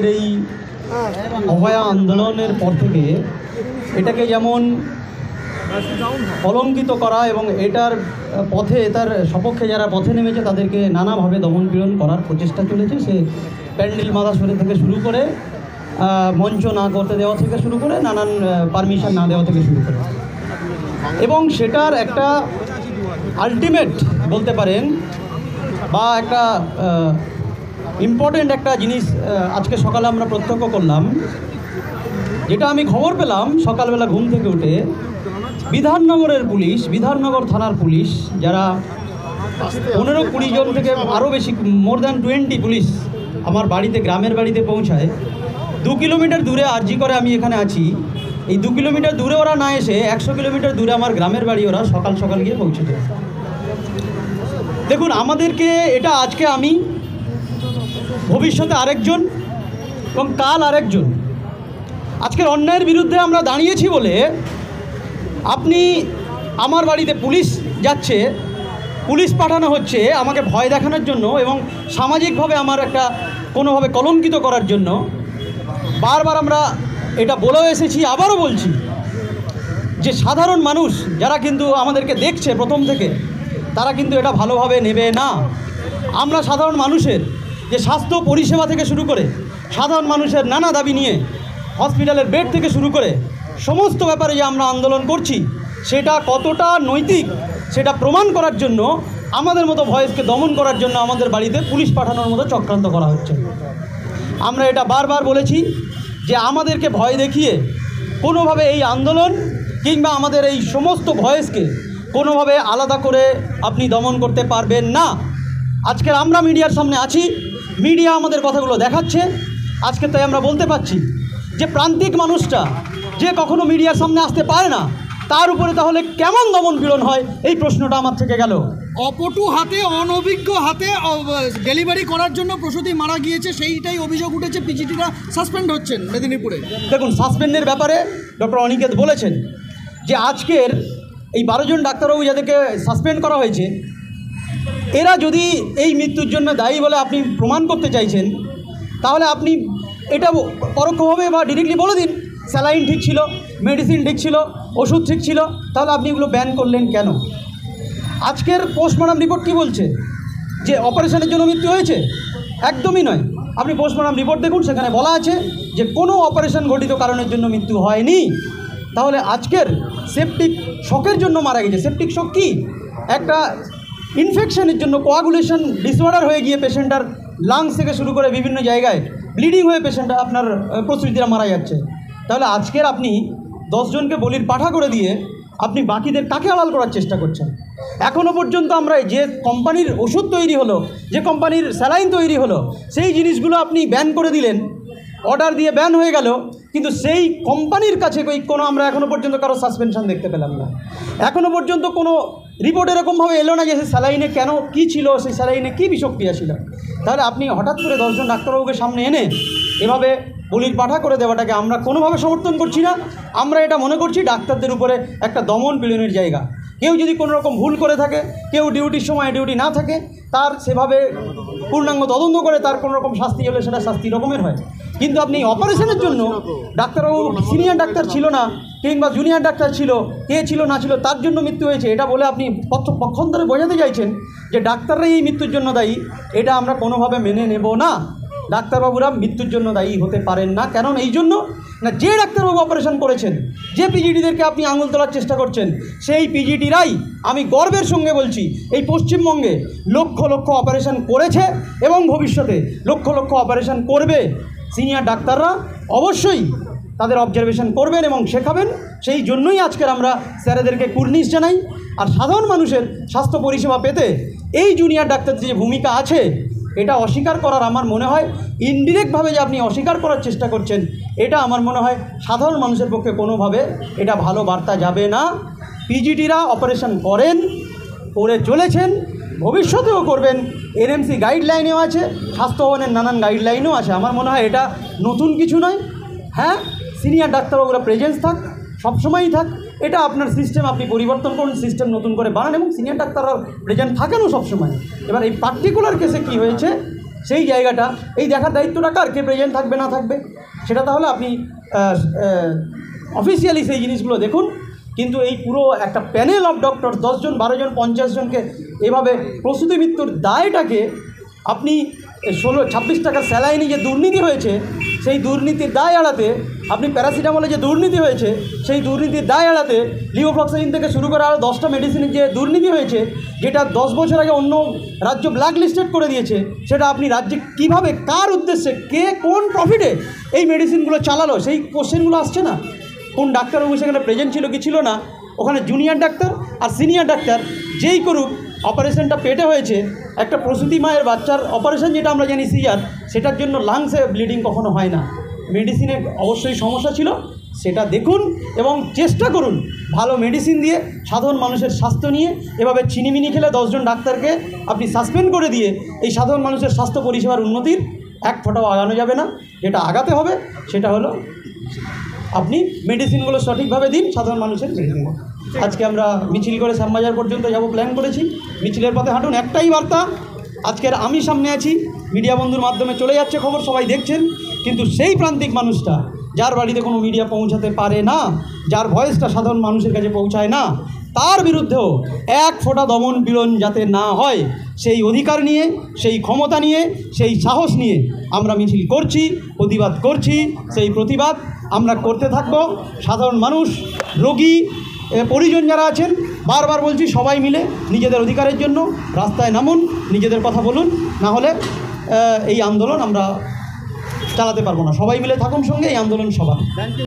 এই অভয়া আন্দোলনের পর থেকে এটাকে যেমন কলঙ্কিত করা এবং এটার পথে তার সপক্ষে যারা পথে নেমেছে তাদেরকে নানাভাবে দমনপীড়ন করার প্রচেষ্টা চলেছে। সে প্যান্ডেল মাথা সরে থেকে শুরু করে মঞ্চ না করতে দেওয়া থেকে শুরু করে নানান পারমিশন না দেওয়া থেকে শুরু করে, এবং সেটার একটা আলটিমেট বলতে পারেন বা একটা ইম্পর্টেন্ট একটা জিনিস আজকে সকালে আমরা প্রত্যক্ষ করলাম, যেটা আমি খবর পেলাম সকালবেলা ঘুম থেকে উঠে। বিধাননগরের পুলিশ, বিধাননগর থানার পুলিশ, যারা 15-20 জন থেকে আরও বেশি, মোর দ্যান 20 পুলিশ আমার বাড়িতে, গ্রামের বাড়িতে পৌঁছায়। 2 কিলোমিটার দূরে আরজি করে আমি এখানে আছি, এই 2 কিলোমিটার দূরে ওরা না এসে 100 কিলোমিটার দূরে আমার গ্রামের বাড়ি ওরা সকাল সকাল গিয়ে পৌঁছে দেয়। দেখুন, আমাদেরকে এটা আজকে আমি, ভবিষ্যতে আরেকজন এবং কাল আরেকজন, আজকের অন্যায়ের বিরুদ্ধে আমরা দাঁড়িয়েছি বলে আপনি আমার বাড়িতে পুলিশ যাচ্ছে, পুলিশ পাঠানো হচ্ছে আমাকে ভয় দেখানোর জন্য এবং সামাজিকভাবে আমার একটা কোনোভাবে কলঙ্কিত করার জন্য। বারবার আমরা এটা বলেও এসেছি, আবারও বলছি যে সাধারণ মানুষ যারা কিন্তু আমাদেরকে দেখছে প্রথম থেকে, তারা কিন্তু এটা ভালোভাবে নেবে না। আমরা সাধারণ মানুষের যে স্বাস্থ্য পরিষেবা থেকে শুরু করে সাধারণ মানুষের নানা দাবি নিয়ে হসপিটালের বেড থেকে শুরু করে সমস্ত ব্যাপারে যে আমরা আন্দোলন করছি, সেটা কতটা নৈতিক সেটা প্রমাণ করার জন্য আমাদের মতো ভয়েসকে দমন করার জন্য আমাদের বাড়িতে পুলিশ পাঠানোর মতো চক্রান্ত করা হচ্ছে। আমরা এটা বারবার বলেছি যে আমাদেরকে ভয় দেখিয়ে কোনোভাবে এই আন্দোলন কিংবা আমাদের এই সমস্ত ভয়েসকে কোনোভাবে আলাদা করে আপনি দমন করতে পারবেন না। আজকের আমরা মিডিয়ার সামনে আছি, মিডিয়া আমাদের কথাগুলো দেখাচ্ছে। আজকে তাই আমরা বলতে পারছি যে প্রান্তিক মানুষটা যে কখনো মিডিয়ার সামনে আসতে পারে না, তার উপরে তাহলে কেমন দমন পীড়ন হয়, এই প্রশ্নটা আমার থেকে গেল। অপটু হাতে, অনভিজ্ঞ হাতে ডেলিভারি করার জন্য প্রসূতি মারা গিয়েছে, সেইটাই অভিযোগ উঠেছে। পিজিটিরা সাসপেন্ড হচ্ছেন মেদিনীপুরে। দেখুন, সাসপেন্ডের ব্যাপারে ডক্টর অনিকেত বলেছেন যে আজকের এই 12 জন ডাক্তারবাবু যাদেরকে সাসপেন্ড করা হয়েছে, এরা যদি এই মৃত্যুর জন্য দায়ী বলে আপনি প্রমাণ করতে চাইছেন, তাহলে আপনি এটা পরোক্ষভাবে বা ডিরেক্টলি বলে দিন স্যালাইন ঠিক ছিল, মেডিসিন ঠিক ছিল, ওষুধ ঠিক ছিল, তাহলে আপনি এগুলো ব্যান করলেন কেন? আজকের পোস্টমর্টম রিপোর্ট কী বলছে? যে অপারেশনের জন্য মৃত্যু হয়েছে? একদমই নয়। আপনি পোস্টমর্টম রিপোর্ট দেখুন, সেখানে বলা আছে যে কোনো অপারেশন ঘটিত কারণের জন্য মৃত্যু হয়নি। তাহলে আজকের সেপটিক শকের জন্য মারা গেছে। সেপটিক শক কী? একটা ইনফেকশনের জন্য কোয়াগুলেশন ডিসঅর্ডার হয়ে গিয়ে পেশেন্টার লাংস থেকে শুরু করে বিভিন্ন জায়গায় ব্লিডিং হয়ে পেশেন্টটা আপনার প্রসূতিরা মারা যাচ্ছে। তাহলে আজকের আপনি 10 জনকে বলির পাঠা করে দিয়ে আপনি বাকিদের কাকে আড়াল করার চেষ্টা করছেন? এখনও পর্যন্ত আমরা যে কোম্পানির ওষুধ তৈরি হলো, যে কোম্পানির স্যালাইন তৈরি হলো, সেই জিনিসগুলো আপনি ব্যান করে দিলেন, অর্ডার দিয়ে ব্যান হয়ে গেল, কিন্তু সেই কোম্পানির কাছে কোনো আমরা এখনও পর্যন্ত কারো সাসপেনশন দেখতে পেলাম না। এখনও পর্যন্ত কোনো রিপোর্ট এরকমভাবে এলো না যে সেই স্যালাইনে কেন কী ছিল, সেই স্যালাইনে কী বিষক্রিয়া ছিল। তাহলে আপনি হঠাৎ করে 10 জন ডাক্তারবাবুকে সামনে এনে এভাবে বলির পাঠা করে দেওয়াটাকে আমরা কোনোভাবে সমর্থন করছি না। আমরা এটা মনে করছি ডাক্তারদের উপরে একটা দমন পীড়নের জায়গা। কেউ যদি কোনো রকম ভুল করে থাকে, কেউ ডিউটির সময় ডিউটি না থাকে, তার সেভাবে পূর্ণাঙ্গ তদন্ত করে তার কোনো রকম শাস্তি হলে সেটা শাস্তি রকমের হয়। কিন্তু আপনি অপারেশনের জন্য ডাক্তারবাবু সিনিয়র ডাক্তার ছিল না কিংবা জুনিয়র ডাক্তার ছিল, কে ছিল না ছিল, তার জন্য মৃত্যু হয়েছে, এটা বলে আপনি পক্ষান্তরে বোঝাতে চাইছেন যে ডাক্তাররাই এই মৃত্যুর জন্য দায়ী। এটা আমরা কোনোভাবে মেনে নেব না। ডাক্তারবাবুরা মৃত্যুর জন্য দায়ী হতে পারেন না। কারণ এই জন্য না, যে ডাক্তারবাবু অপারেশন করেছেন, যে পিজিটিদেরকে আপনি আঙুল তোলার চেষ্টা করছেন, সেই পিজিটিরাই, আমি গর্বের সঙ্গে বলছি, এই পশ্চিমবঙ্গে লক্ষ লক্ষ অপারেশন করেছে এবং ভবিষ্যতে লক্ষ লক্ষ অপারেশন করবে। সিনিয়র ডাক্তাররা অবশ্যই তাদের অবজারভেশন করবেন এবং শেখাবেন। সেই জন্যই আজকের আমরা স্যারেদেরকে কুর্নিশ জানাই। আর সাধারণ মানুষের স্বাস্থ্য পরিষেবা পেতে এই জুনিয়র ডাক্তারদের যে ভূমিকা আছে, এটা অস্বীকার করার আমার মনে হয় ইনডিরেক্টভাবে যে আপনি অস্বীকার করার চেষ্টা করছেন, এটা আমার মনে হয় সাধারণ মানুষের পক্ষে কোনোভাবে এটা ভালো বার্তা যাবে না। পিজিটিরা অপারেশন করেন, করে চলেছেন, ভবিষ্যতেও করবেন। এনএমসি গাইডলাইনেও আছে, স্বাস্থ্য ভবনের নানান গাইডলাইনও আছে। আমার মনে হয় এটা নতুন কিছু নয়। হ্যাঁ, সিনিয়র ডাক্তারবাবুরা প্রেজেন্স থাক, সবসময়ই থাক, এটা আপনার সিস্টেম, আপনি পরিবর্তন করুন, সিস্টেম নতুন করে বানান এবং সিনিয়র ডাক্তাররা প্রেজেন্ট থাকেনও সবসময়। এবার এই পার্টিকুলার কেসে কি হয়েছে, সেই জায়গাটা এই দেখার দায়িত্বটা কার, কে প্রেজেন্ট থাকবে না থাকবে সেটা তাহলে আপনি অফিসিয়ালি সেই জিনিসগুলো দেখুন। কিন্তু এই পুরো একটা প্যানেল অফ ডক্টর 10 জন 12 জন 50 জনকে এভাবে প্রসূতি মৃত্যুর দায়টাকে আপনি 26 টাকার স্যালাইনে যে দুর্নীতি হয়েছে সেই দুর্নীতির দায় এড়াতে, আপনি প্যারাসিটামলে যে দুর্নীতি হয়েছে সেই দুর্নীতির দায় এড়াতে লিভোফ্লক্সাসিন থেকে শুরু করে আরও 10টা মেডিসিনের যে দুর্নীতি হয়েছে, যেটা 10 বছর আগে অন্য রাজ্য ব্ল্যাক লিস্টেড করে দিয়েছে, সেটা আপনি রাজ্যে কীভাবে, কার উদ্দেশ্যে, কে কোন প্রফিটে এই মেডিসিনগুলো চালালো, সেই কোশ্চেনগুলো আসছে না। কোন ডাক্তারবাবু সেখানে প্রেজেন্ট ছিল কি ছিল না, ওখানে জুনিয়র ডাক্তার আর সিনিয়র ডাক্তার যেই করুক, অপারেশনটা পেটে হয়েছে, একটা প্রসূতি মায়ের বাচ্চার অপারেশন যেটা আমরা জানি সিজার, সেটার জন্য লাংসে ব্লিডিং কখনো হয় না। মেডিসিনে অবশ্যই সমস্যা ছিল, সেটা দেখুন এবং চেষ্টা করুন ভালো মেডিসিন দিয়ে সাধারণ মানুষের স্বাস্থ্য নিয়ে। এভাবে চিনিমিনি খেলে 10 জন ডাক্তারকে আপনি সাসপেন্ড করে দিয়ে এই সাধারণ মানুষের স্বাস্থ্য পরিষেবার উন্নতির এক ফোঁটাও আগানো যাবে না। যেটা আগাতে হবে সেটা হলো আপনি মেডিসিনগুলো সঠিকভাবে দিন সাধারণ মানুষের মেডিসিন। আজকে আমরা মিছিল করে শ্যামবাজার পর্যন্ত যাব প্ল্যান করেছি, মিছিলের পথে হাঁটুন। একটাই বার্তা, আজকের আমি সামনে আছি, মিডিয়া বন্ধুর মাধ্যমে চলে যাচ্ছে খবর, সবাই দেখছেন, কিন্তু সেই প্রান্তিক মানুষটা যার বাড়িতে কোনো মিডিয়া পৌঁছাতে পারে না, যার ভয়েসটা সাধারণ মানুষের কাছে পৌঁছায় না, তার বিরুদ্ধেও এক ফোঁটা দমন পীড়ন যাতে না হয়, সেই অধিকার নিয়ে, সেই ক্ষমতা নিয়ে, সেই সাহস নিয়ে আমরা মিছিল করছি, প্রতিবাদ করছি। সেই প্রতিবাদ আমরা করতে থাকব। সাধারণ মানুষ, রোগী, পরিজন যারা আছেন, বারবার বলছি সবাই মিলে নিজেদের অধিকারের জন্য রাস্তায় নামুন, নিজেদের কথা বলুন, না হলে এই আন্দোলন আমরা চালাতে পারবো না। সবাই মিলে থাকুন সঙ্গে, এই আন্দোলন সবার।